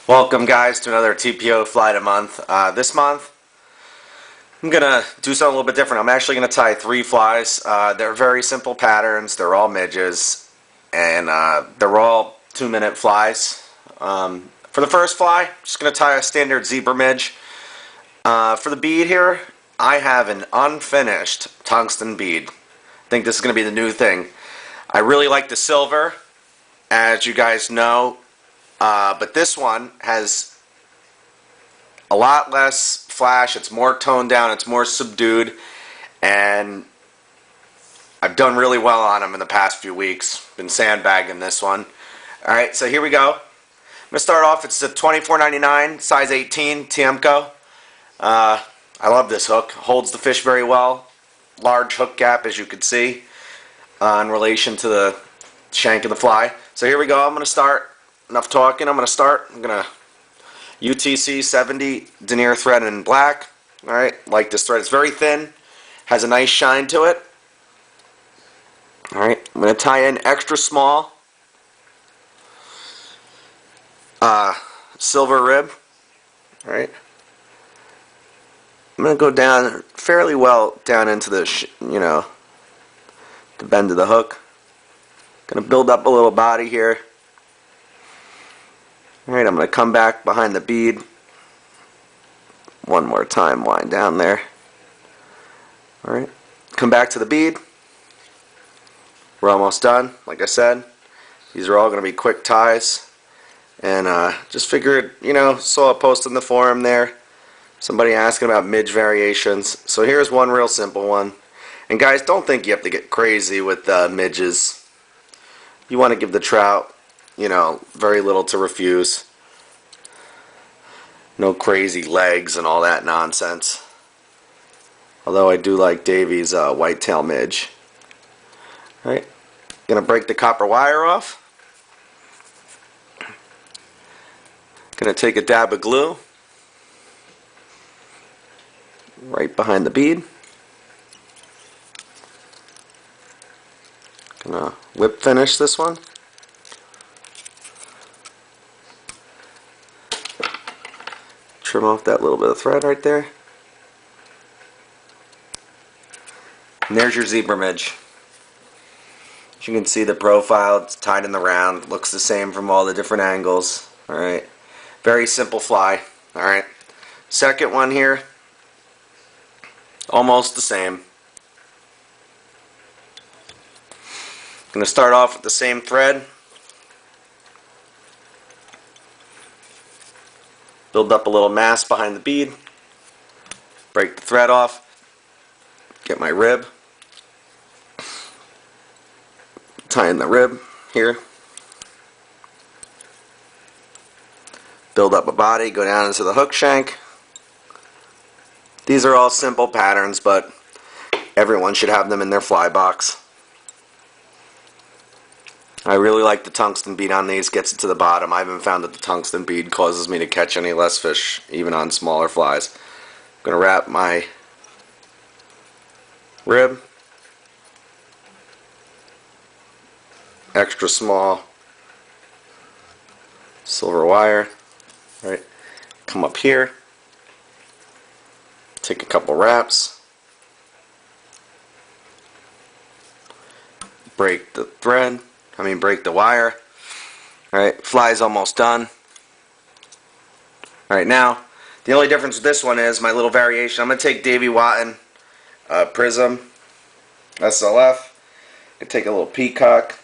Welcome guys to another TPO flight a month. This month I'm gonna do something a little bit different. I'm actually gonna tie 3 flies. They're very simple patterns. They're all midges, and they're all 2-minute flies. For the first fly, I'm just gonna tie a standard Zebra Midge. For the bead here, I have an unfinished tungsten bead. I think this is gonna be the new thing. I really like the silver, as you guys know. But this one has a lot less flash. It's more toned down. It's more subdued. And I've done really well on them in the past few weeks. Been sandbagging this one. Alright, so here we go. I'm going to start off. It's a $24.99, size 18, TMCO. I love this hook. Holds the fish very well. Large hook gap, as you can see, in relation to the shank of the fly. So here we go. I'm going to start. Enough talking. I'm going to start. I'm going to UTC 70 denier thread in black. Alright, like this thread. It's very thin. Has a nice shine to it. Alright, I'm going to tie in extra small silver rib. Alright. I'm going to go down fairly well down into the, the bend of the hook. Going to build up a little body here. Alright, I'm going to come back behind the bead. One more time, wind down there. Alright, come back to the bead. We're almost done, like I said. These are all going to be quick ties. And just figured, saw a post in the forum there. Somebody asking about midge variations. So here's one real simple one. And guys, don't think you have to get crazy with midges. You want to give the trout very little to refuse. No crazy legs and all that nonsense. Although I do like Davy's whitetail midge. Alright, gonna break the copper wire off. Gonna take a dab of glue right behind the bead. Gonna whip finish this one. Trim off that little bit of thread right there. And there's your Zebra Midge. As you can see, the profile, it's tied in the round, looks the same from all the different angles. Alright, very simple fly. Alright, second one here, almost the same. I'm going to start off with the same thread. Build up a little mass behind the bead. Break the thread off. Get my rib. Tie in the rib here. Build up a body. Go down into the hook shank. These are all simple patterns, but everyone should have them in their fly box. I really like the tungsten bead on these, gets it to the bottom. I haven't found that the tungsten bead causes me to catch any less fish, even on smaller flies. I'm going to wrap my rib. Extra small silver wire. Right. Come up here. Take a couple wraps. Break the thread. Break the wire. Alright, fly's almost done. Alright, now, the only difference with this one is my little variation. I'm going to take Davy Watton Prism SLF. I'm going to take a little peacock.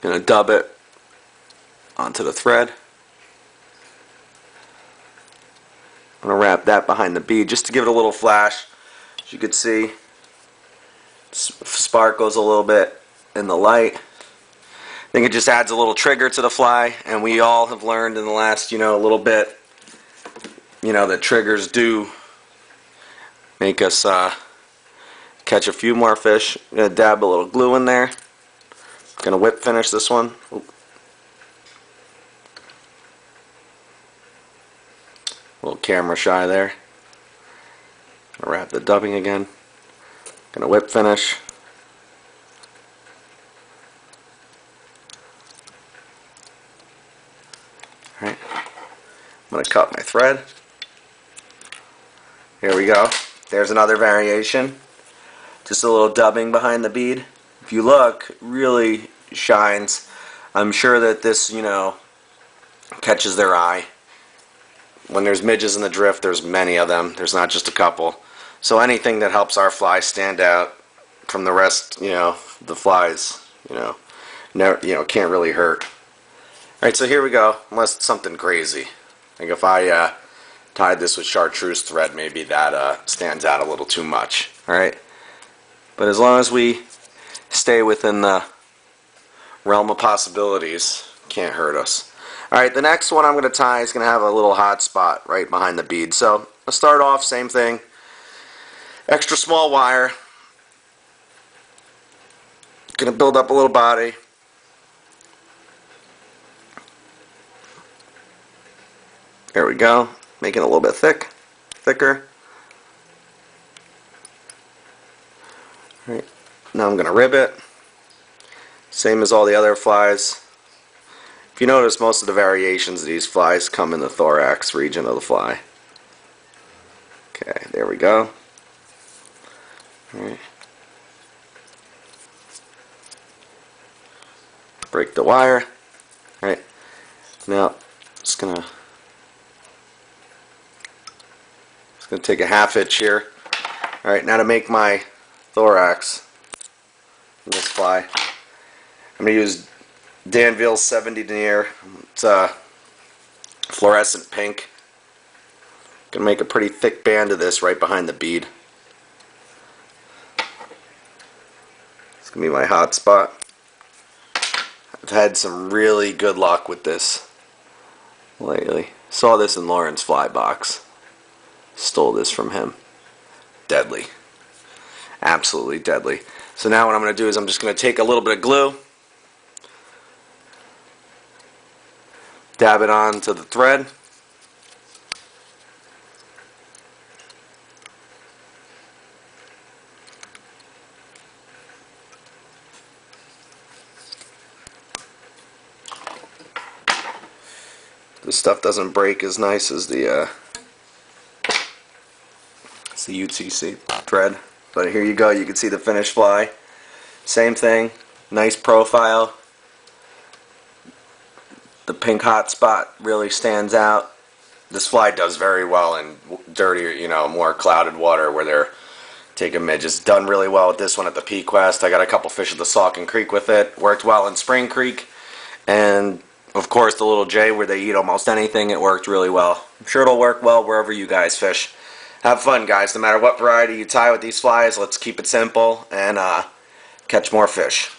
Going to dub it onto the thread. I'm going to wrap that behind the bead just to give it a little flash. As you can see, sparkles a little bit in the light. I think it just adds a little trigger to the fly, and we all have learned in the last little bit that triggers do make us catch a few more fish. I'm going to dab a little glue in there. Going to whip finish this one. Oop. A little camera shy there. I'll wrap the dubbing again. Gonna whip finish. going to cut my thread. Here we go. There's another variation. Just a little dubbing behind the bead. If you look, it really shines. I'm sure that this, catches their eye. When there's midges in the drift, there's many of them. There's not just a couple. So anything that helps our fly stand out from the rest, the flies, never, can't really hurt. Alright, so here we go. Unless it's something crazy. Like if I tied this with chartreuse thread, maybe that stands out a little too much. Alright? But as long as we stay within the realm of possibilities, can't hurt us. Alright, the next one I'm going to tie is going to have a little hot spot right behind the bead. So I'll start off, same thing. Extra small wire. Going to build up a little body. There we go. Making it a little bit thicker. Alright, now I'm going to rib it. Same as all the other flies. If you notice, most of the variations of these flies come in the thorax region of the fly. Okay, there we go. Alright. Break the wire. Alright, now just gonna take a half hitch here. Alright, now to make my thorax in this fly, I'm going to use Danville's 70 denier. It's a fluorescent pink. Going to make a pretty thick band of this right behind the bead. It's going to be my hot spot. I've had some really good luck with this lately. Saw this in Lauren's fly box. Stole this from him. Deadly. Absolutely deadly. So now what I'm going to do is I'm just going to take a little bit of glue, dab it onto the thread. This stuff doesn't break as nice as the UTC thread. But here you go, you can see the finished fly. Same thing, nice profile. The pink hot spot really stands out. This fly does very well in dirtier, more clouded water where they're taking midges. Done really well with this one at the P-Quest. I got a couple fish at the Saucon Creek with it. Worked well in Spring Creek. And of course the Little J where they eat almost anything, it worked really well. I'm sure it'll work well wherever you guys fish. Have fun, guys. No matter what variety you tie with these flies, let's keep it simple and catch more fish.